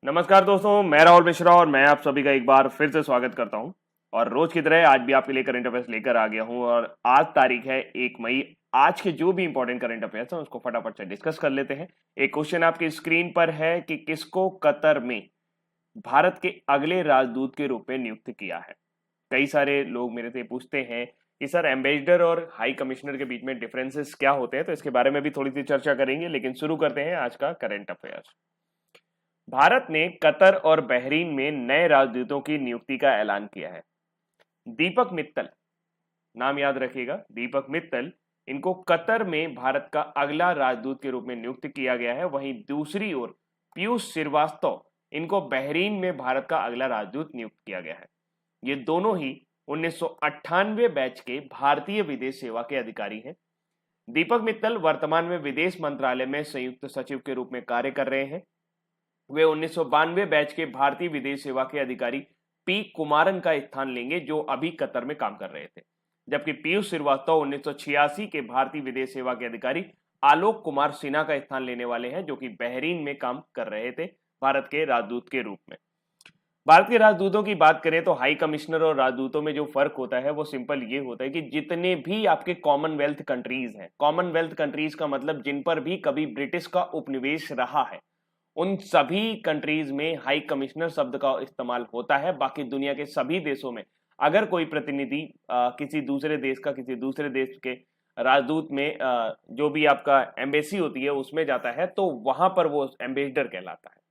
नमस्कार दोस्तों, मैं राहुल मिश्रा और मैं आप सभी का एक बार फिर से स्वागत करता हूं। और रोज की तरह आज भी आपके लिए करंट अफेयर्स लेकर आ गया हूं और आज तारीख है 1 मई। आज के जो भी इंपॉर्टेंट करंट अफेयर्स हैं उसको फटाफट से डिस्कस कर लेते हैं। एक क्वेश्चन आपकी स्क्रीन पर है कि किसको कतर में भारत के अगले राजदूत के रूप में नियुक्त किया है। कई सारे लोग मेरे से पूछते हैं कि सर एम्बेसडर और हाई कमिश्नर के बीच में डिफरेंसेस क्या होते हैं, तो इसके बारे में भी थोड़ी सी चर्चा करेंगे। लेकिन शुरू करते हैं आज का करंट अफेयर्स। भारत ने कतर और बहरीन में नए राजदूतों की नियुक्ति का ऐलान किया है। दीपक मित्तल, नाम याद रखिएगा, दीपक मित्तल, इनको कतर में भारत का अगला राजदूत के रूप में नियुक्त किया गया है। वहीं दूसरी ओर पीयूष श्रीवास्तव, इनको बहरीन में भारत का अगला राजदूत नियुक्त किया गया है। ये दोनों ही 1998 बैच के भारतीय विदेश सेवा के अधिकारी हैं। दीपक मित्तल वर्तमान में विदेश मंत्रालय में संयुक्त सचिव के रूप में कार्य कर रहे हैं। वे 1992 बैच के भारतीय विदेश सेवा के अधिकारी पी कुमारन का स्थान लेंगे, जो अभी कतर में काम कर रहे थे। जबकि पीयूष श्रीवास्तव 1986 के भारतीय विदेश सेवा के अधिकारी आलोक कुमार सिन्हा का स्थान लेने वाले हैं, जो कि बहरीन में काम कर रहे थे भारत के राजदूत के रूप में। भारत के राजदूतों की बात करें तो हाई कमिश्नर और राजदूतों में जो फर्क होता है वो सिंपल ये होता है कि जितने भी आपके कॉमनवेल्थ कंट्रीज हैं, कॉमनवेल्थ कंट्रीज का मतलब जिन पर भी कभी ब्रिटिश का उपनिवेश रहा है, उन सभी कंट्रीज में हाई कमिश्नर शब्द का इस्तेमाल होता है। बाकी दुनिया के सभी देशों में अगर कोई प्रतिनिधि किसी दूसरे देश का किसी दूसरे देश के राजदूत में जो भी आपका एम्बेसी होती है उसमें जाता है, तो वहां पर वो एम्बेसडर कहलाता है।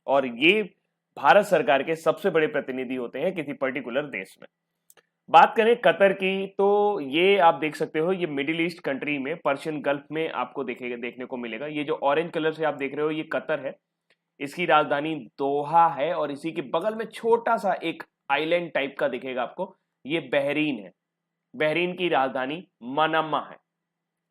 और ये भारत सरकार के सबसे बड़े प्रतिनिधि होते हैं किसी पर्टिकुलर देश में। बात करें कतर की, तो ये आप देख सकते हो, ये मिडिल ईस्ट कंट्री में पर्शियन गल्फ में आपको देखने को मिलेगा। ये जो ऑरेंज कलर से आप देख रहे हो ये कतर है। इसकी राजधानी दोहा है और इसी के बगल में छोटा सा एक आइलैंड टाइप का दिखेगा आपको, ये बहरीन है। बहरीन की राजधानी मनामा है।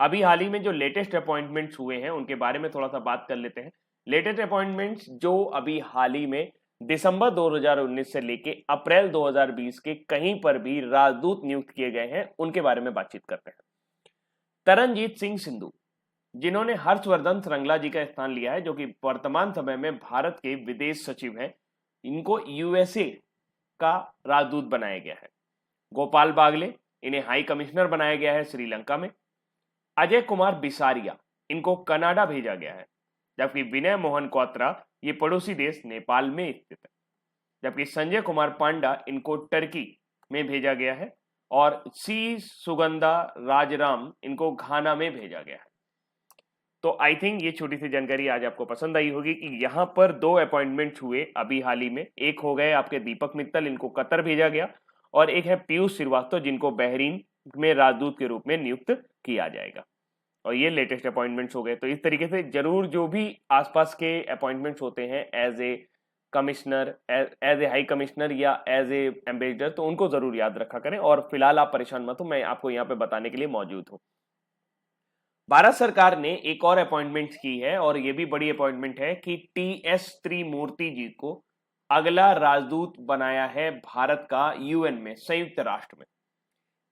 अभी हाल ही में जो लेटेस्ट अपॉइंटमेंट्स हुए हैं उनके बारे में थोड़ा सा बात कर लेते हैं। लेटेस्ट अपॉइंटमेंट्स जो अभी हाल ही में दिसंबर 2019 से लेके अप्रैल 2020 के कहीं पर भी राजदूत नियुक्त किए गए हैं उनके बारे में बातचीत करते हैं। तरनजीत सिंह सिंधु, जिन्होंने हर्षवर्धन श्रृंगला जी का स्थान लिया है, जो कि वर्तमान समय में भारत के विदेश सचिव हैं, इनको यूएसए का राजदूत बनाया गया है। गोपाल बागले, इन्हें हाई कमिश्नर बनाया गया है श्रीलंका में। अजय कुमार बिसारिया, इनको कनाडा भेजा गया है। जबकि विनय मोहन क्वात्रा, ये पड़ोसी देश नेपाल में स्थित है। जबकि संजय कुमार पांडा, इनको टर्की में भेजा गया है। और सी सुगंधा राजराम, इनको घाना में भेजा गया है। तो आई थिंक ये छोटी सी जानकारी आज आपको पसंद आई होगी कि यहाँ पर दो अपॉइंटमेंट्स हुए अभी हाल ही में। एक हो गए आपके दीपक मित्तल, इनको कतर भेजा गया, और एक है पीयूष श्रीवास्तव, जिनको बहरीन में राजदूत के रूप में नियुक्त किया जाएगा। और ये लेटेस्ट अपॉइंटमेंट्स हो गए। तो इस तरीके से जरूर जो भी आसपास के अपॉइंटमेंट्स होते हैं as a commissioner, as a high commissioner या एज ए एम्बेसडर, तो उनको जरूर याद रखा करें। और फिलहाल आप परेशान मत हो, मैं आपको यहाँ पे बताने के लिए मौजूद हूँ। भारत सरकार ने एक और अपॉइंटमेंट की है और यह भी बड़ी अपॉइंटमेंट है कि टीएस त्रिमूर्ति जी को अगला राजदूत बनाया है भारत का यूएन में, संयुक्त राष्ट्र में।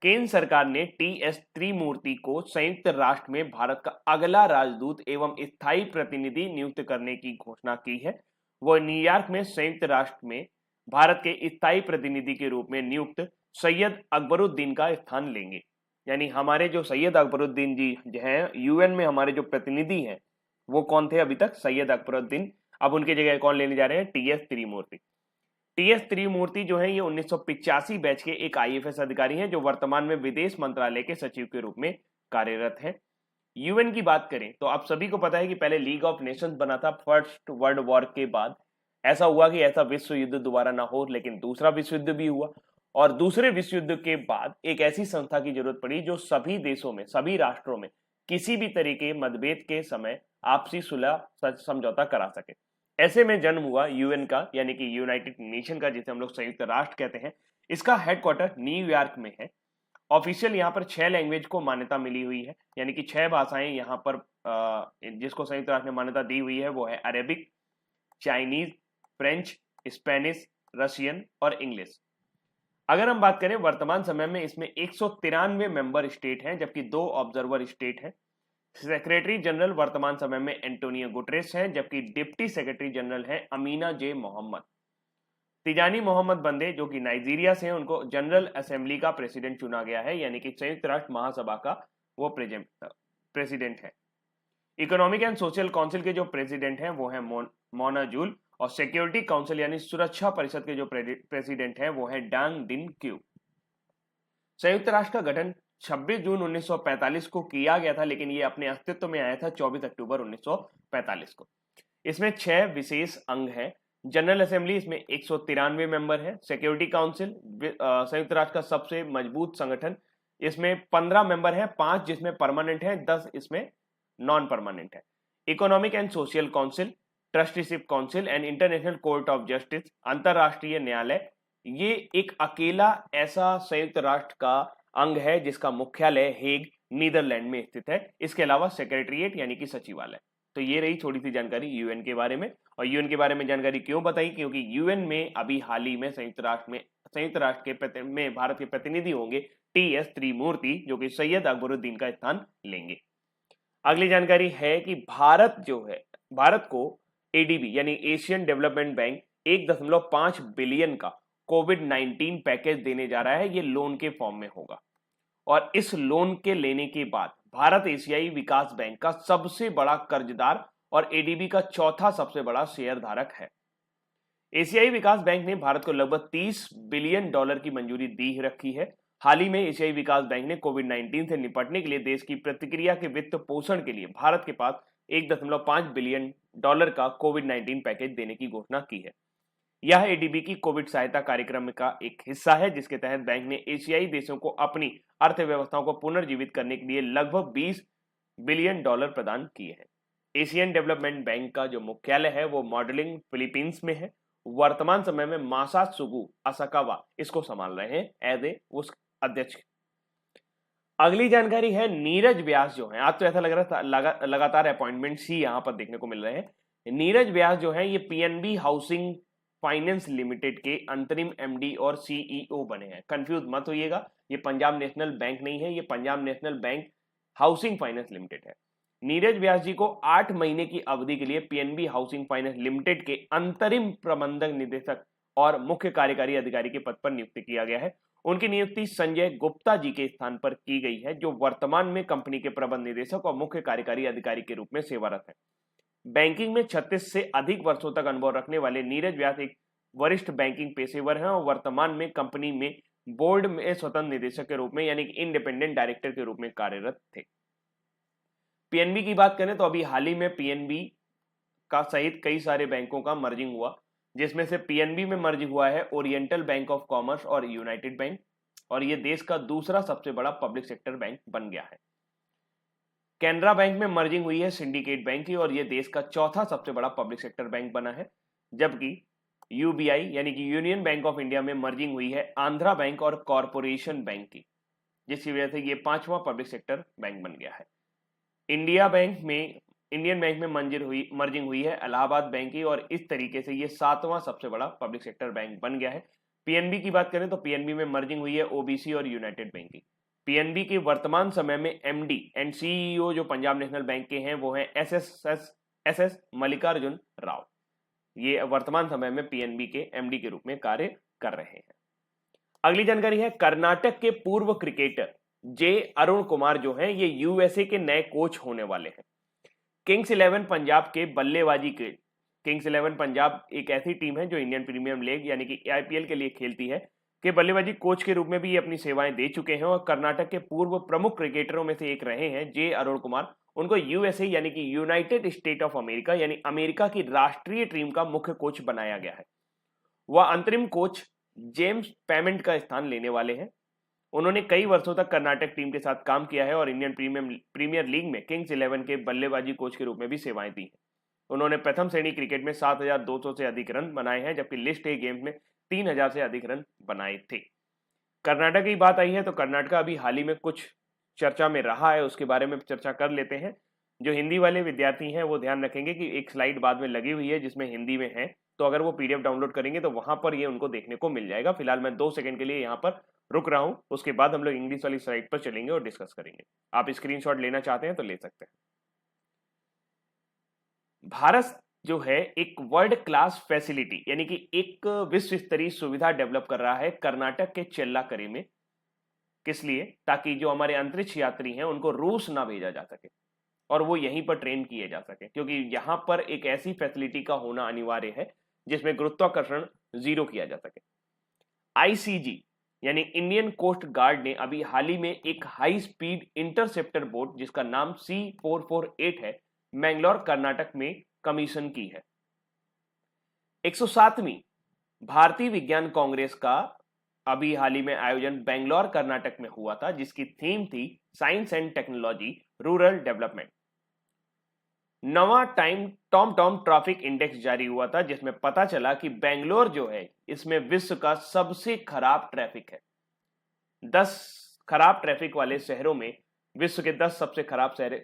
केंद्र सरकार ने टीएस त्रिमूर्ति को संयुक्त राष्ट्र में भारत का अगला राजदूत एवं स्थायी प्रतिनिधि नियुक्त करने की घोषणा की है। वह न्यूयॉर्क में संयुक्त राष्ट्र में भारत के स्थायी प्रतिनिधि के रूप में नियुक्त सैयद अकबरुद्दीन का स्थान लेंगे। यानी हमारे जो सैयद अकबरुद्दीन जी हैं यूएन में, हमारे जो प्रतिनिधि हैं, वो कौन थे अभी तक? सैयद अकबरुद्दीन। अब उनकी जगह कौन लेने जा रहे हैं? टीएस त्रिमूर्ति। टीएस त्रिमूर्ति जो है ये 1985 बैच के एक आईएफएस अधिकारी हैं, जो वर्तमान में विदेश मंत्रालय के सचिव के रूप में कार्यरत हैं। यूएन की बात करें तो आप सभी को पता है कि पहले लीग ऑफ नेशंस बना था फर्स्ट वर्ल्ड वॉर के बाद। ऐसा हुआ कि ऐसा विश्व युद्ध दोबारा ना हो, लेकिन दूसरा विश्व युद्ध भी हुआ। और दूसरे विश्व युद्ध के बाद एक ऐसी संस्था की जरूरत पड़ी जो सभी देशों में, सभी राष्ट्रों में किसी भी तरीके मतभेद के समय आपसी सुलह समझौता करा सके। ऐसे में जन्म हुआ यूएन का, यानी कि यूनाइटेड नेशन का, जिसे हम लोग संयुक्त राष्ट्र कहते हैं। इसका हेडक्वार्टर न्यूयॉर्क में है। ऑफिशियल यहाँ पर 6 लैंग्वेज को मान्यता मिली हुई है, यानी कि 6 भाषाएं यहाँ पर जिसको संयुक्त राष्ट्र ने मान्यता दी हुई है वो है Arabic, Chinese, French, Spanish, Russian और इंग्लिश। अगर हम बात करें वर्तमान समय में इसमें 193 मेंबर स्टेट हैं, जबकि 2 ऑब्जर्वर स्टेट हैं। सेक्रेटरी जनरल वर्तमान समय में एंटोनियो गुटरेस हैं, जबकि डिप्टी सेक्रेटरी जनरल हैं अमीना जे मोहम्मद। तिजानी मोहम्मद बंदे जो कि नाइजीरिया से हैं, उनको जनरल असेंबली का प्रेसिडेंट चुना गया है, यानी कि संयुक्त राष्ट्र महासभा का वो प्रेसिडेंट है। इकोनॉमिक एंड सोशल काउंसिल के जो प्रेसिडेंट हैं वो हैं मोना जूल, और सिक्योरिटी काउंसिल यानी सुरक्षा परिषद के जो प्रेसिडेंट हैं वो हैं डांग डिन क्यू। संयुक्त राष्ट्र का गठन 26 जून 1945 को किया गया था, लेकिन ये अपने अस्तित्व में आया था 24 अक्टूबर 1945 को। इसमें 6 विशेष अंग हैं। जनरल असेंबली, इसमें 193 मेंबर हैं। सिक्योरिटी काउंसिल, संयुक्त राष्ट्र का सबसे मजबूत संगठन, इसमें 15 मेंबर हैं, 5 जिसमें परमानेंट हैं, 10 इसमें नॉन परमानेंट है। Economic and social council, trusteeship council and international court of justice, अंतरराष्ट्रीय न्यायालय, ये एक अकेला ऐसा संयुक्त राष्ट्र का अंग है जिसका मुख्यालय हेग नीदरलैंड में स्थित है। इसके अलावा सेक्रेटरीट यानी कि सचिवालय। तो ये रही थोड़ी सी जानकारी यूएन के बारे में। और यूएन के बारे में जानकारी क्यों बताई, क्योंकि यूएन में अभी हाल ही में संयुक्त राष्ट्र के भारत के प्रतिनिधि होंगे टीएस त्रिमूर्ति, जो कि सैयद अकबरुद्दीन का स्थान लेंगे। अगली जानकारी है कि भारत को एडीबी यानी एशियन डेवलपमेंट बैंक 1.5 बिलियन का कोविड-19 पैकेज देने जा रहा है। ये लोन के फॉर्म में होगा, और इस लोन के लेने के बाद भारत एशियाई विकास बैंक का सबसे बड़ा कर्जदार और एडीबी का चौथा सबसे बड़ा शेयर धारक है। एशियाई विकास बैंक ने भारत को लगभग $30 बिलियन की मंजूरी दी रखी है। हाल ही में एशियाई विकास बैंक ने कोविड-19 से निपटने के लिए देश की प्रतिक्रिया के वित्त पोषण के लिए भारत के पास $1.5 बिलियन का कोविड-19 पैकेज देने की घोषणा की है। यह एडीबी की कोविड सहायता कार्यक्रम का एक हिस्सा है, जिसके तहत बैंक ने एशियाई देशों को अपनी अर्थव्यवस्थाओं को पुनर्जीवित करने के लिए लगभग $20 बिलियन प्रदान किए हैं। एशियन डेवलपमेंट बैंक का जो मुख्यालय है वो मॉडलिंग फिलीपींस में है। वर्तमान समय में मासात्सुगु असाकावा इसको संभाल रहे हैं एज ए उस अध्यक्ष। अगली जानकारी है नीरज व्यास जो है, आज तो ऐसा लग रहा था लगातार अपॉइंटमेंट्स ही यहाँ पर देखने को मिल रहे हैं। नीरज व्यास जो है ये पीएनबी हाउसिंग फाइनेंस लिमिटेड के अंतरिम एमडी और सीईओ बने हैं। कंफ्यूज मत होइएगा, ये पंजाब नेशनल बैंक नहीं है, ये Punjab national bank housing finance limited है। नीरज व्यास जी को 8 महीने की अवधि के लिए पीएनबी हाउसिंग फाइनेंस लिमिटेड के अंतरिम प्रबंधक निदेशक और मुख्य कार्यकारी अधिकारी के पद पर नियुक्त किया गया है। उनकी नियुक्ति संजय गुप्ता जी के स्थान पर की गई है, जो वर्तमान में कंपनी के प्रबंध निदेशक और मुख्य कार्यकारी अधिकारी के रूप में सेवारत है। बैंकिंग में 36 से अधिक वर्षों तक अनुभव रखने वाले नीरज व्यास एक वरिष्ठ बैंकिंग पेशेवर हैं और वर्तमान में कंपनी में बोर्ड में स्वतंत्र निदेशक के रूप में यानी कि इंडिपेंडेंट डायरेक्टर के रूप में कार्यरत थे। पीएनबी की बात करें तो अभी हाल ही में पीएनबी का सहित कई सारे बैंकों का मर्जिंग हुआ, जिसमें से पीएनबी में मर्ज हुआ है ओरिएंटल बैंक ऑफ कॉमर्स और यूनाइटेड बैंक, और ये देश का दूसरा सबसे बड़ा पब्लिक सेक्टर बैंक बन गया है। कैनरा बैंक में मर्जिंग हुई है सिंडिकेट बैंक की, और ये देश का चौथा सबसे बड़ा पब्लिक सेक्टर बैंक बना है। जबकि यूबीआई यानी कि यूनियन बैंक ऑफ इंडिया में मर्जिंग हुई है आंध्रा बैंक और कॉरपोरेशन बैंक की, जिसकी वजह से ये 5वां पब्लिक सेक्टर बैंक बन गया है। इंडियन बैंक में मर्जिंग हुई है इलाहाबाद बैंक की, और इस तरीके से ये 7वां सबसे बड़ा पब्लिक सेक्टर बैंक बन गया है। पीएनबी की बात करें तो पीएनबी में मर्जिंग हुई है ओबीसी और यूनाइटेड बैंक की। पीएनबी के वर्तमान समय में एमडी एंड सीईओ जो पंजाब नेशनल बैंक के हैं वो हैं एस मल्लिकार्जुन राव। ये वर्तमान समय में पीएनबी के एमडी के रूप में कार्य कर रहे हैं। अगली जानकारी है कर्नाटक के पूर्व क्रिकेटर जे अरुण कुमार जो हैं ये यूएसए के नए कोच होने वाले हैं। किंग्स 11 पंजाब के बल्लेबाजी के किंग्स 11 पंजाब एक ऐसी टीम है जो इंडियन प्रीमियर लीग यानी कि आईपीएल के लिए खेलती है, के बल्लेबाजी कोच के रूप में भी ये अपनी सेवाएं दे चुके हैं और कर्नाटक के पूर्व प्रमुख क्रिकेटरों में से एक रहे हैं जे अरुण कुमार। उनको यूएसए यानी कि यूनाइटेड स्टेट ऑफ अमेरिका यानी अमेरिका की राष्ट्रीय टीम का मुख्य कोच बनाया गया है। वह अंतरिम कोच जेम्स पेमेंट का स्थान लेने वाले हैं। उन्होंने कई वर्षों तक कर्नाटक टीम के साथ काम किया है और इंडियन प्रीमियर लीग में किंग्स 11 के बल्लेबाजी कोच के रूप में भी सेवाएं दी हैं। उन्होंने प्रथम श्रेणी क्रिकेट में 7,200 से अधिक रन बनाए हैं, जबकि लिस्ट ए गेम्स में 3,000 से अधिक रन बनाए थे। कर्नाटक की बात आई है तो कर्नाटक अभी हाल ही में कुछ चर्चा में रहा है, उसके बारे में चर्चा कर लेते हैं। जो हिंदी वाले विद्यार्थी हैं वो ध्यान रखेंगे कि एक स्लाइड बाद में लगी हुई है जिसमें हिंदी में है, तो अगर वो पीडीएफ डाउनलोड करेंगे तो वहां पर ये उनको देखने को मिल जाएगा। फिलहाल मैं 2 सेकंड के लिए यहाँ पर रुक रहा हूं, उसके बाद हम लोग इंग्लिश वाली स्लाइड पर चलेंगे और डिस्कस करेंगे। आप स्क्रीनशॉट लेना चाहते हैं तो ले सकते हैं। भारत जो है एक वर्ल्ड क्लास फैसिलिटी यानी कि एक विश्व स्तरीय सुविधा डेवलप कर रहा है कर्नाटक के चेल्लाकरे में। किस लिए? ताकि जो हमारे अंतरिक्ष यात्री हैं उनको रूस ना भेजा जा सके और वो यहीं पर ट्रेन किए जा सके, क्योंकि यहां पर एक ऐसी फैसिलिटी का होना अनिवार्य है जिसमें गुरुत्वाकर्षण 0 किया जा सके। आईसीजी यानी इंडियन कोस्ट गार्ड ने अभी हाल ही में एक हाई स्पीड इंटरसेप्टर बोट जिसका नाम C448 है, मैंगलोर कर्नाटक में कमीशन की है। 107वीं भारतीय विज्ञान कांग्रेस का अभी हाल ही में आयोजन बेंगलोर कर्नाटक में हुआ था, जिसकी थीम थी science and technology rural development. नवा टाइम टॉम ट्रैफिक इंडेक्स जारी हुआ था जिसमें पता चला कि बेंगलोर जो है इसमें विश्व का सबसे खराब ट्रैफिक है। 10 खराब ट्रैफिक वाले शहरों में, विश्व के 10 सबसे खराब शहर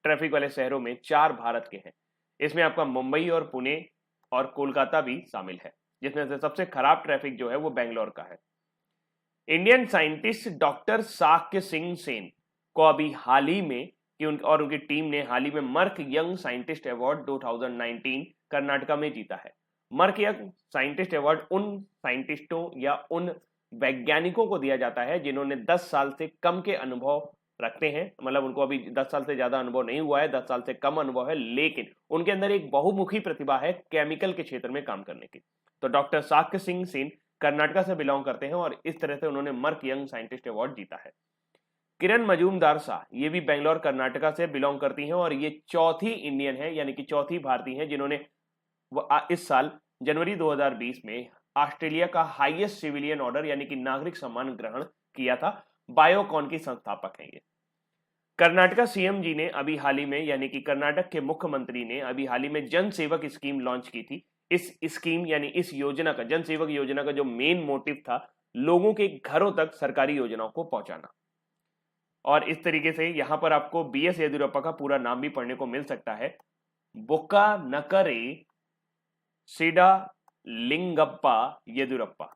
ट्रैफिक वाले शहरों में 4 भारत के हैं। इसमें आपका मुंबई और पुणे और कोलकाता भी शामिल है, जिसमें से सबसे खराब ट्रैफिक जो है वो बेंगलोर का है। Indian scientist doctor Shakya Singh Sen को अभी हाल ही में और उनकी टीम ने हाल ही में Merck young scientist award 2019 Karnataka में जीता है। मर्क यंग साइंटिस्ट अवार्ड उन साइंटिस्टों या उन वैज्ञानिकों को दिया जाता है जिन्होंने 10 साल से कम के अनुभव रखते हैं, मतलब उनको अभी 10 साल से ज्यादा अनुभव नहीं हुआ है, 10 साल से कम अनुभव है, लेकिन उनके अंदर एक बहुमुखी प्रतिभा है केमिकल के क्षेत्र में काम करने की। तो डॉक्टर साक्य सिंह सेन कर्नाटका से बिलोंग करते हैं और इस तरह से उन्होंने मर्क यंग साइंटिस्ट अवार्ड जीता है। किरण मजूमदार शाह ये भी बेंगलोर कर्नाटका से बिलोंग करती हैं और ये चौथी इंडियन है, यानी कि चौथी भारतीय हैं जिन्होंने इस साल जनवरी 2020 में ऑस्ट्रेलिया का हाईएस्ट सिविलियन ऑर्डर यानी कि नागरिक सम्मान ग्रहण किया था। बायोकॉन की संस्थापक हैं ये। कर्नाटका सीएम जी ने अभी हाल ही में, यानी कि कर्नाटक के मुख्यमंत्री ने अभी हाल ही में जन सेवक स्कीम लॉन्च की थी। इस स्कीम यानी इस योजना का, जन सेवक योजना का जो मेन मोटिव था लोगों के घरों तक सरकारी योजनाओं को पहुंचाना। और इस तरीके से यहां पर आपको बीएस येदियुरप्पा का पूरा नाम भी पढ़ने को मिल सकता है, बुक्का नकरे सिडा लिंगप्पा येदियुरप्पा।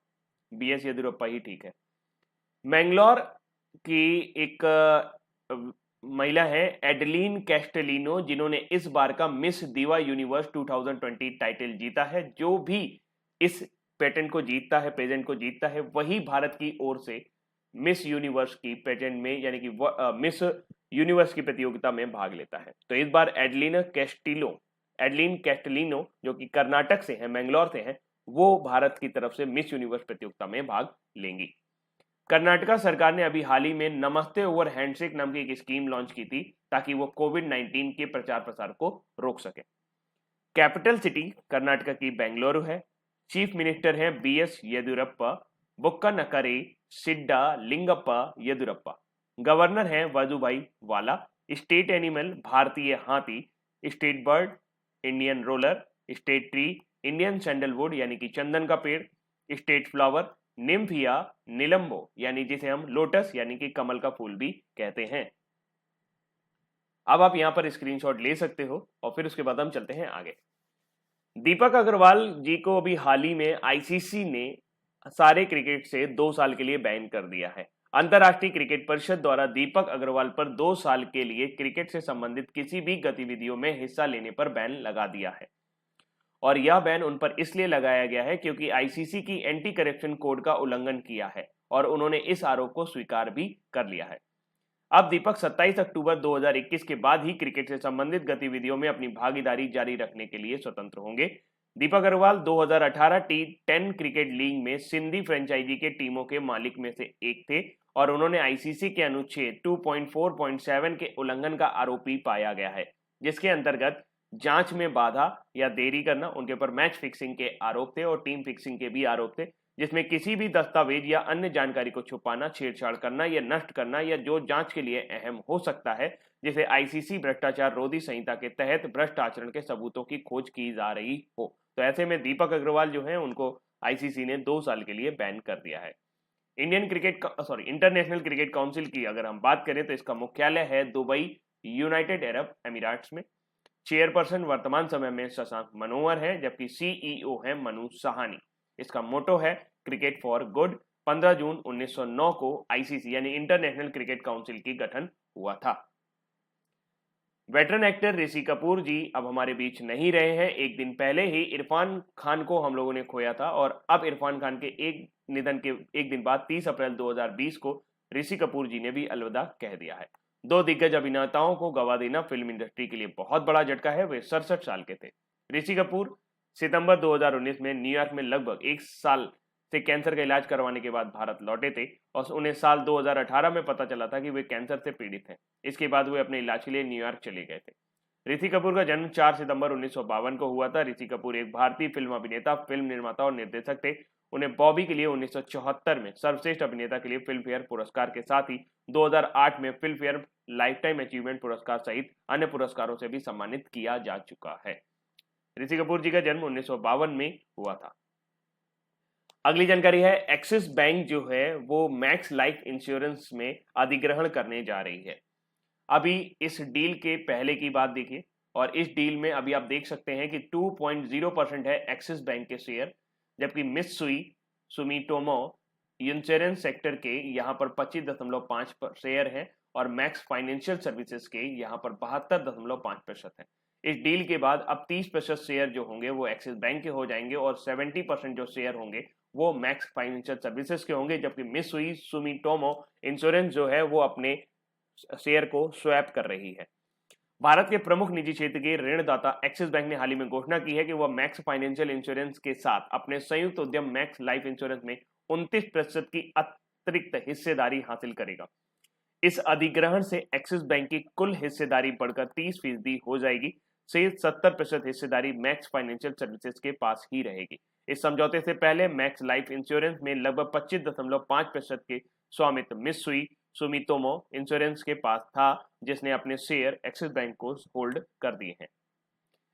बीएस येदियुरप्पा ही ठीक है। मैंगलोर की एक महिला है एडलीन कैस्टेलिनो, जिन्होंने इस बार का मिस दीवा यूनिवर्स 2020 टाइटल जीता है। जो भी इस पेटेंट को जीतता है, पेजेंट को जीतता है, वही भारत की ओर से मिस यूनिवर्स की पेजेंट में यानी कि मिस यूनिवर्स की प्रतियोगिता में भाग लेता है। तो इस बार एडलीन कैस्टेलिनो जो कि कर्नाटक से है, मैंगलोर से है, वो भारत की तरफ से मिस यूनिवर्स प्रतियोगिता में भाग लेंगी। कर्नाटका सरकार ने अभी हाल ही में नमस्ते ओवर हैंडशेक नाम की एक स्कीम लॉन्च की थी ताकि वो कोविड-19 के प्रचार प्रसार को रोक सके। कैपिटल सिटी कर्नाटका की बेंगलुरु है। चीफ मिनिस्टर हैं बीएस येदियुरप्पा, बुक्का नकरे सिड्डा लिंगप्पा येदियुरप्पा। गवर्नर हैं वजुभाई वाला। स्टेट एनिमल भारतीय हाथी, state bird Indian roller, state tree Indian sandalwood यानी कि चंदन का पेड़, स्टेट फ्लावर निम्फिया निलंबो यानी जिसे हम लोटस यानी कि कमल का फूल भी कहते हैं। अब आप यहां पर स्क्रीनशॉट ले सकते हो और फिर उसके बाद हम चलते हैं आगे। दीपक अग्रवाल जी को अभी हाल ही में आईसीसी ने सारे क्रिकेट से 2 साल के लिए बैन कर दिया है। अंतरराष्ट्रीय क्रिकेट परिषद द्वारा दीपक अग्रवाल पर 2 साल के लिए क्रिकेट से संबंधित किसी भी गतिविधियों में हिस्सा लेने पर बैन लगा दिया है और यह बैन उन पर इसलिए लगाया गया है क्योंकि आईसीसी की एंटी करप्शन कोड का उल्लंघन किया है और उन्होंने इस आरोप को स्वीकार भी कर लिया है। अब दीपक 27 अक्टूबर 2021 के बाद ही क्रिकेट से संबंधित गतिविधियों में अपनी भागीदारी जारी रखने के लिए स्वतंत्र होंगे। दीपक अग्रवाल 2018 टी10 क्रिकेट लीग में सिंधी फ्रेंचाइजी के टीमों के मालिक में से एक थे और उन्होंने आईसीसी के अनुच्छेद 2.4.7 के उल्लंघन का आरोपी पाया गया है, जिसके अंतर्गत जांच में बाधा या देरी करना, उनके ऊपर मैच फिक्सिंग के आरोप थे और टीम फिक्सिंग के भी आरोप थे, जिसमें किसी भी दस्तावेज या अन्य जानकारी को छुपाना, छेड़छाड़ करना या नष्ट करना या जो जांच के लिए अहम हो सकता है, जिसे आईसीसी भ्रष्टाचार रोधी संहिता के तहत भ्रष्ट आचरण के सबूतों की खोज की जा रही हो। तो ऐसे में दीपक अग्रवाल जो है उनको आईसीसी ने 2 साल के लिए बैन कर दिया है। इंटरनेशनल क्रिकेट काउंसिल की अगर हम बात करें तो इसका मुख्यालय है दुबई, यूनाइटेड अरब अमीराट्स में। चेयरपर्सन वर्तमान समय में शशांक मनोहर है, जबकि सीईओ है मनु सहानी। इसका मोटो है क्रिकेट फॉर गुड, 15 जून 1909 को आईसीसी यानी इंटरनेशनल क्रिकेट काउंसिल की गठन हुआ था। वेटरन एक्टर ऋषि कपूर जी अब हमारे बीच नहीं रहे हैं। एक दिन पहले ही इरफान खान को हम लोगों ने खोया था और अब इरफान खान के एक निधन के एक दिन बाद 30 अप्रैल 2020 को ऋषि कपूर जी ने भी अलविदा कह दिया है। दो दिग्गज अभिनेताओं को गवा देना फिल्म इंडस्ट्री के लिए बहुत बड़ा झटका है। वे 67 साल के थे। ऋषि कपूर सितंबर 2019 में न्यूयॉर्क में लगभग एक साल से कैंसर का इलाज करवाने के बाद भारत लौटे थे और उन्हें साल 2018 में पता चला था कि वे कैंसर से पीड़ित हैं। इसके बाद वे अपने इलाज के लिए न्यूयॉर्क चले गए थे। ऋषि कपूर का जन्म 4 सितंबर 1952 को हुआ था। ऋषि कपूर एक भारतीय फिल्म अभिनेता, फिल्म निर्माता और निर्देशक थे। उन्हें बॉबी के लिए 1974 में सर्वश्रेष्ठ अभिनेता के लिए फिल्म फेयर पुरस्कार के साथ ही 2008 में फिल्म फेयर लाइफटाइम अचीवमेंट पुरस्कार सहित अन्य पुरस्कारों से भी सम्मानित किया जा चुका है। ऋषि कपूर जी का जन्म 1952 में हुआ था। अगली जानकारी है, एक्सिस बैंक जो है वो मैक्स लाइफ इंश्योरेंस में अधिग्रहण करने जा रही है। अभी इस डील के पहले की बात देखिए और इस डील में अभी आप देख सकते हैं कि 2.0% है एक्सिस बैंक के शेयर, जबकि मित्सुई सुमिटोमो इंश्योरेंस सेक्टर के यहाँ पर 25.5 शेयर हैं और मैक्स फाइनेंशियल सर्विसेज के यहाँ पर 72.5% है। इस डील के बाद अब 30% शेयर जो होंगे वो एक्सिस बैंक के हो जाएंगे और 70% जो शेयर होंगे वो मैक्स फाइनेंशियल सर्विसेज के होंगे, जबकि मित्सुई सुमिटोमो इंश्योरेंस जो है वो अपने शेयर को स्वैप कर रही है। भारत के प्रमुख निजी क्षेत्र के ऋणदाता एक्सिस बैंक ने हाल ही में घोषणा की है कि वह मैक्स फाइनेंशियल इंश्योरेंस के साथ अपने संयुक्त उद्यम मैक्स लाइफ इंश्योरेंस में 29% की अतिरिक्त हिस्सेदारी हासिल करेगा। इस अधिग्रहण से एक्सिस बैंक की कुल हिस्सेदारी बढ़कर 30% हो जाएगी। शेष 70% हिस्सेदारी मैक्स फाइनेंशियल सर्विसेज के पास ही रहेगी। इस समझौते से पहले मैक्स लाइफ इंश्योरेंस में लगभग 25.5% के स्वामित्व मित्सुई सुमितोमो इंश्योरेंस के पास था, जिसने अपने शेयर एक्सिस बैंक को होल्ड कर दिए हैं।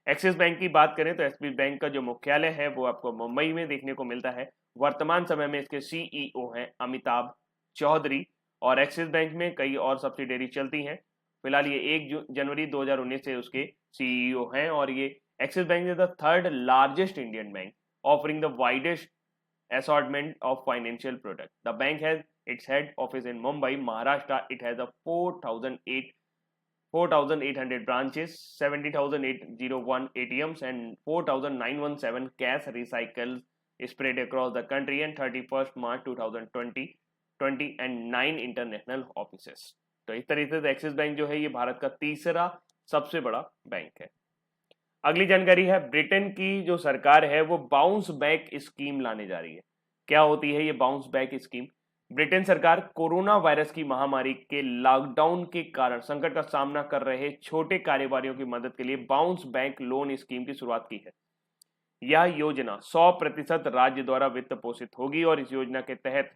एक्सिस बैंक की बात करें तो एक्सिस बैंक का जो मुख्यालय है वो आपको मुंबई में देखने को मिलता है। वर्तमान समय में इसके सीईओ हैं अमिताभ चौधरी और एक्सिस बैंक में कई और सब्सिडरी चलती हैं। फिलहाल ये 1 जनवरी 2019 से उसके सीईओ हैं और ये axis bank is the third largest Indian bank offering the widest assortment of financial products. The bank has its head office in Mumbai, Maharashtra. It has a 4,800 branches, 70,801 ATMs and 4,917 cash recycles spread across the country and 31st March 2020 and 9 international offices. तो इस तरीके से axis bank जो है ये भारत का तीसरा सबसे बड़ा बैंक है। अगली जानकारी है, ब्रिटेन की जो सरकार है वो बाउंस बैक स्कीम लाने जा रही है। क्या होती है ये बाउंस बैक स्कीम? ब्रिटेन सरकार कोरोना वायरस की महामारी के लॉकडाउन के कारण संकट का सामना कर रहे छोटे कारोबारियों की मदद के लिए बाउंस बैक लोन स्कीम की शुरुआत की है। यह योजना 100% राज्य द्वारा वित्त पोषित होगी और इस योजना के तहत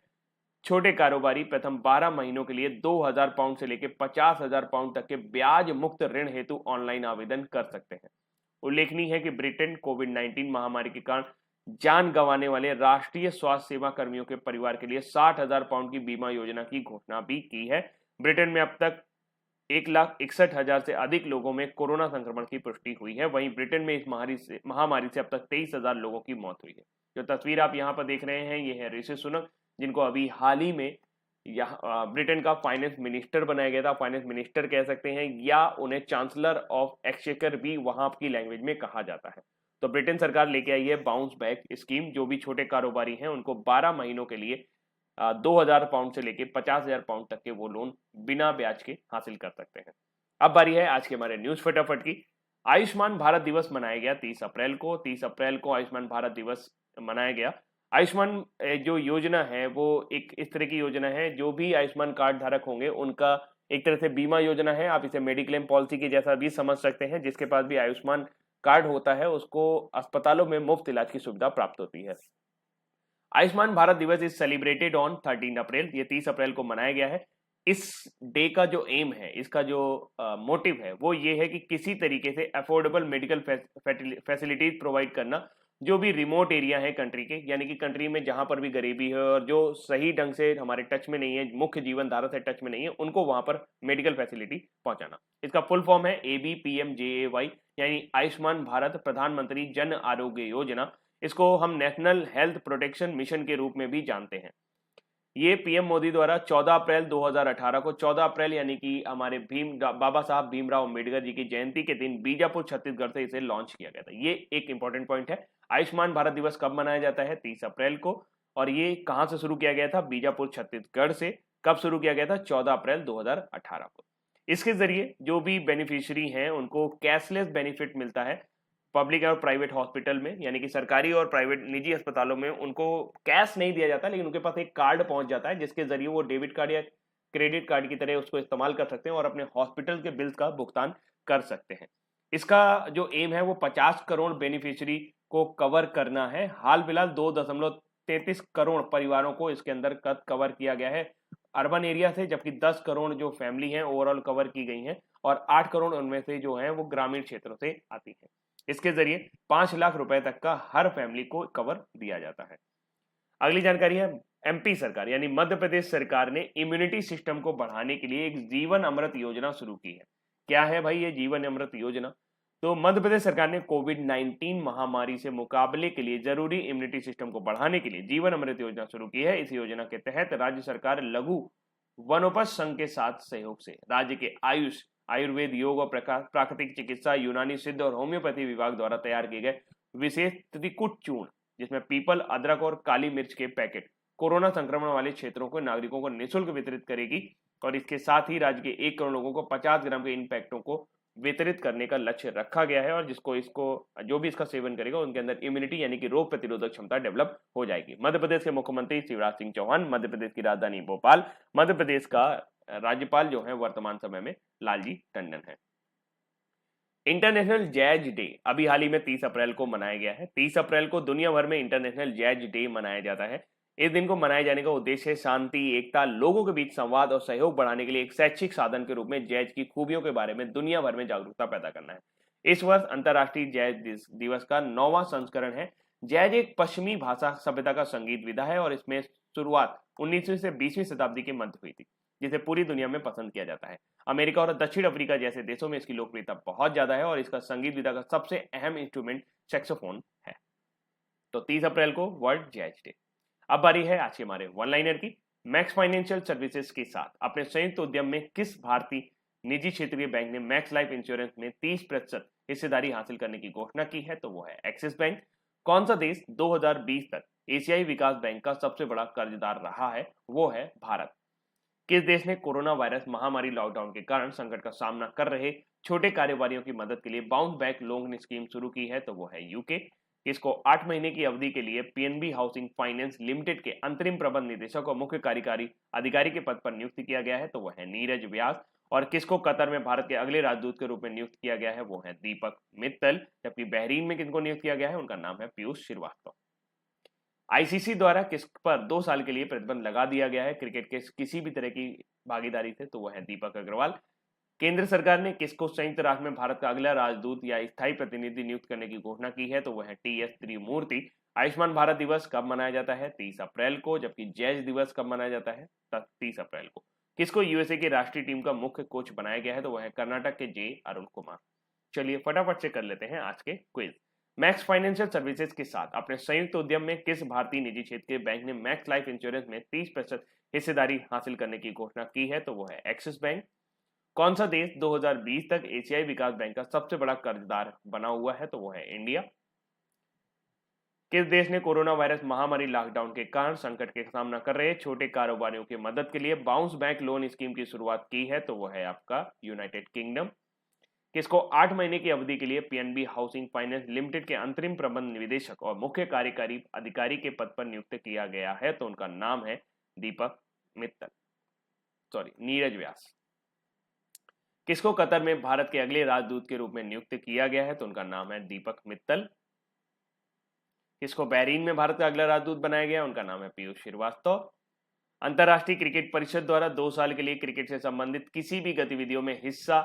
छोटे कारोबारी प्रथम 12 महीनों के लिए 2,000 पाउंड से लेकर 50,000 पाउंड तक के ब्याज मुक्त ऋण हेतु ऑनलाइन आवेदन कर सकते हैं। उल्लेखनीय है कि ब्रिटेन कोविड-19 महामारी के कारण जान गंवाने वाले राष्ट्रीय स्वास्थ्य सेवा कर्मियों के परिवार के लिए 60,000 पाउंड की बीमा योजना की घोषणा भी की है। ब्रिटेन में अब तक 1,61,000 से अधिक लोगों में कोरोना संक्रमण की पुष्टि हुई है। वहीं ब्रिटेन में इस महामारी से अब तक 23,000 लोगों की मौत हुई है। जो तस्वीर आप यहाँ पर देख रहे हैं ये है ऋषि सुनक, जिनको अभी हाल ही में ब्रिटेन का फाइनेंस मिनिस्टर बनाया गया था। फाइनेंस मिनिस्टर कह सकते हैं या उन्हें चांसलर ऑफ एक्सचेकर भी वहां की लैंग्वेज में कहा जाता है। तो ब्रिटेन सरकार लेके आई है बाउंस बैक स्कीम। जो भी छोटे कारोबारी हैं उनको 12 महीनों के लिए 2,000 पाउंड से लेके 50,000 पाउंड तक के वो लोन बिना ब्याज के हासिल कर सकते हैं। अब बारी है आज के हमारे न्यूज फटाफट की। आयुष्मान भारत दिवस मनाया गया 30 अप्रैल को। 30 अप्रैल को आयुष्मान भारत दिवस मनाया गया। आयुष्मान जो योजना है वो एक इस तरह की योजना है, जो भी आयुष्मान कार्ड धारक होंगे उनका एक तरह से बीमा योजना है। आप इसे मेडिक्लेम पॉलिसी के जैसा भी समझ सकते हैं। जिसके पास भी आयुष्मान कार्ड होता है उसको अस्पतालों में मुफ्त इलाज की सुविधा प्राप्त होती है। आयुष्मान भारत दिवस इज सेलिब्रेटेड ऑन 13 अप्रैल। ये 30 अप्रैल को मनाया गया है। इस डे का जो एम है, इसका जो मोटिव है वो ये है कि किसी तरीके से अफोर्डेबल मेडिकल फैसिलिटीज प्रोवाइड करना जो भी रिमोट एरिया है कंट्री के, यानी कि कंट्री में जहां पर भी गरीबी है और जो सही ढंग से हमारे टच में नहीं है, मुख्य जीवन धारा से टच में नहीं है, उनको वहां पर मेडिकल फैसिलिटी पहुंचाना। इसका फुल फॉर्म है ABPMJAY, यानी आयुष्मान भारत प्रधानमंत्री जन आरोग्य योजना। इसको हम नेशनल हेल्थ प्रोटेक्शन मिशन के रूप में भी जानते हैं। ये पीएम मोदी द्वारा 14 अप्रैल 2018 को 14 अप्रैल यानी कि हमारे बाबा साहब भीमराव अम्बेडकर जी की जयंती के दिन बीजापुर छत्तीसगढ़ से इसे लॉन्च किया गया था। ये एक इंपॉर्टेंट पॉइंट है। आयुष्मान भारत दिवस कब मनाया जाता है? 30 अप्रैल को। और ये कहां से शुरू किया गया था? बीजापुर छत्तीसगढ़ से। कब शुरू किया गया था? 14 अप्रैल 2018 को। इसके जरिए जो भी बेनिफिशियरी हैं उनको कैशलेस बेनिफिट मिलता है पब्लिक और प्राइवेट हॉस्पिटल में, यानी कि सरकारी और प्राइवेट निजी अस्पतालों में उनको कैश नहीं दिया जाता, लेकिन उनके पास एक कार्ड पहुंच जाता है जिसके जरिए वो डेबिट कार्ड या क्रेडिट कार्ड की तरह उसको इस्तेमाल कर सकते हैं और अपने हॉस्पिटल के बिल्स का भुगतान कर सकते हैं। इसका जो एम है वो 50 करोड़ बेनिफिशियरी को कवर करना है। हाल फिलहाल 2.33 करोड़ परिवारों को इसके अंदर कवर किया गया है अर्बन एरिया से, जबकि 10 करोड़ जो फैमिली हैं ओवरऑल कवर की गई हैं और 8 करोड़ उनमें से जो हैं वो ग्रामीण क्षेत्रों से आती हैं। इसके जरिए 5 लाख रुपए तक का हर फैमिली को कवर दिया जाता है। अगली जानकारी है एमपी सरकार यानी मध्य प्रदेश सरकार ने इम्यूनिटी सिस्टम को बढ़ाने के लिए एक जीवन अमृत योजना शुरू की है। क्या है भाई ये जीवन अमृत योजना? तो मध्य प्रदेश सरकार ने कोविड-19 महामारी से मुकाबले के लिए जरूरी इम्यूनिटी सिस्टम को बढ़ाने के लिए जीवन अमृत योजना शुरू की है। इस योजना के तहत राज्य सरकार लघु वनोपज संघ के साथ सहयोग से राज्य के आयुष, आयुर्वेद, योग और प्राकृतिक चिकित्सा, यूनानी सिद्ध और होम्योपैथी विभाग द्वारा तैयार किए गए विशेष त्रिकुट चूर्ण, जिसमें पीपल, अदरक और काली मिर्च के पैकेट कोरोना संक्रमण वाले क्षेत्रों को नागरिकों को निःशुल्क वितरित करेगी। और इसके साथ ही राज्य के 1 करोड़ लोगों को 50 ग्राम के इन पैकेटों को वितरित करने का लक्ष्य रखा गया है। और जो भी इसका सेवन करेगा उनके अंदर इम्यूनिटी यानी कि रोग प्रतिरोधक क्षमता डेवलप हो जाएगी। मध्य प्रदेश के मुख्यमंत्री शिवराज सिंह चौहान, मध्य प्रदेश की राजधानी भोपाल, मध्य प्रदेश का राज्यपाल जो है वर्तमान समय में लालजी टंडन है। इंटरनेशनल जैज डे अभी हाल ही में 30 अप्रैल को मनाया गया है। 30 अप्रैल को दुनिया भर में इंटरनेशनल जैज डे मनाया जाता है। इस दिन को मनाए जाने का उद्देश्य है शांति, एकता, लोगों के बीच संवाद और सहयोग बढ़ाने के लिए एक शैक्षिक साधन के रूप में जैज की खूबियों के बारे में दुनिया भर में जागरूकता पैदा करना है। इस वर्ष अंतर्राष्ट्रीय जैज दिवस का 9वां संस्करण है। जैज एक पश्चिमी भाषा सभ्यता का संगीत विधा है और इसमें शुरुआत 19वीं से 20वीं शताब्दी के मध्य हुई थी, जिसे पूरी दुनिया में पसंद किया जाता है। अमेरिका और दक्षिण अफ्रीका जैसे देशों में इसकी लोकप्रियता बहुत ज्यादा है और इसका संगीत विधा का सबसे अहम इंस्ट्रूमेंट सैक्सोफोन है। तो 30 अप्रैल को वर्ल्ड जैज डे। अब बारी है आज के हमारे वन लाइनर की। मैक्स फाइनेंशियल सर्विसेज के साथ अपने संयुक्त उद्यम में किस भारतीय निजी क्षेत्रीय बैंक ने मैक्स लाइफ इंश्योरेंस में 30% हिस्सेदारी हासिल करने की घोषणा की है? तो वो है एक्सिस बैंक। कौन सा देश 2020 तक एशियाई विकास बैंक का सबसे बड़ा कर्जदार रहा है? वो है भारत। किस देश ने कोरोना वायरस महामारी लॉकडाउन के कारण संकट का सामना कर रहे छोटे कारोबारियों की मदद के लिए बाउंस बैक लोन स्कीम शुरू की है? तो वो है यूके। किसको 8 महीने की अवधि के लिए पीएनबी हाउसिंग फाइनेंस लिमिटेड के अंतरिम प्रबंध निदेशक और मुख्य कार्यकारी अधिकारी के पद पर नियुक्त किया गया है? तो वो है नीरज व्यास। और किसको कतर में भारत के अगले राजदूत के रूप में नियुक्त किया गया है? वो है दीपक मित्तल। जबकि बहरीन में किनको नियुक्त किया गया है? उनका नाम है पीयूष श्रीवास्तव। आईसीसी द्वारा किस पर 2 साल के लिए प्रतिबंध लगा दिया गया है क्रिकेट के किसी भी तरह की भागीदारी से? तो वो है दीपक अग्रवाल। केंद्र सरकार ने किसको संयुक्त राष्ट्र में भारत का अगला राजदूत या स्थायी प्रतिनिधि नियुक्त करने की घोषणा की है? तो वो है टीएस त्रिमूर्ति। आयुष्मान भारत दिवस कब मनाया जाता है? 30 अप्रैल को। जबकि जैज दिवस कब मनाया जाता है? 30 अप्रैल को। किसको यूएसए की राष्ट्रीय टीम का मुख्य कोच बनाया गया है? तो वह है कर्नाटक के जे अरुण कुमार। चलिए फटाफट से कर लेते हैं आज के क्विज। मैक्स फाइनेंशियल सर्विसेज के साथ अपने संयुक्त उद्यम में किस भारतीय निजी क्षेत्र के बैंक ने मैक्स लाइफ इंश्योरेंस में 30% हिस्सेदारी हासिल करने की घोषणा की है? तो वो है एक्सिस बैंक। कौन सा देश 2020 तक एशियाई विकास बैंक का सबसे बड़ा कर्जदार बना हुआ है? तो वो है इंडिया। किस देश ने कोरोना वायरस महामारी लॉकडाउन के कारण संकट के सामना कर रहे छोटे कारोबारियों की मदद के लिए बाउंस बैक लोन स्कीम की शुरुआत की है? तो वो है आपका यूनाइटेड किंगडम। किसको 8 महीने की अवधि के लिए पीएनबी हाउसिंग फाइनेंस लिमिटेड के अंतरिम प्रबंध निदेशक और मुख्य कार्यकारी अधिकारी के पद पर नियुक्त किया गया है? तो उनका नाम है दीपक मित्तल, नीरज व्यास। किसको कतर में भारत के अगले राजदूत के रूप में नियुक्त किया गया है? तो उनका नाम है दीपक मित्तल। किसको बहरीन में भारत का अगला राजदूत बनाया गया? उनका नाम है पीयूष श्रीवास्तव। अंतरराष्ट्रीय क्रिकेट परिषद द्वारा 2 साल के लिए क्रिकेट से संबंधित किसी भी गतिविधियों में हिस्सा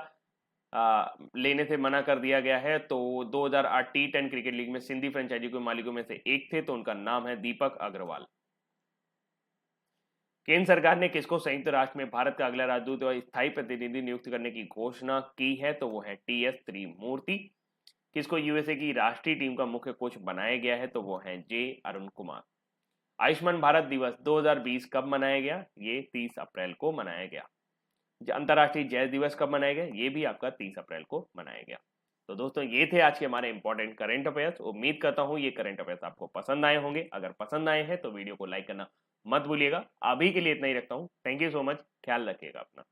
लेने से मना कर दिया गया है। तो 2008 टी10 क्रिकेट लीग में सिंधी फ्रेंचाइजी के मालिकों में से एक थे, तो उनका नाम है दीपक अग्रवाल। केंद्र सरकार ने किसको संयुक्त राष्ट्र में भारत का अगला राजदूत और स्थायी प्रतिनिधि नियुक्त करने की घोषणा की है? तो वो है टीएस त्रिमूर्ति। किसको यूएसए की राष्ट्रीय टीम का मुख्य कोच बनाया गया है? तो वो है जे अरुण कुमार। आयुष्मान भारत दिवस 2020 कब मनाया गया? ये 30 अप्रैल को मनाया गया। अंतर्राष्ट्रीय जैव दिवस कब मनाया गया? ये भी आपका 30 अप्रैल को मनाया गया। तो दोस्तों ये थे आज के हमारे इंपॉर्टेंट करंट अफेयर्स। उम्मीद करता हूँ ये करंट अफेयर्स आपको पसंद आए होंगे। अगर पसंद आए हैं तो वीडियो को लाइक करना मत भूलिएगा। अभी के लिए इतना ही रखता हूँ। Thank you so much. ख्याल रखिएगा अपना।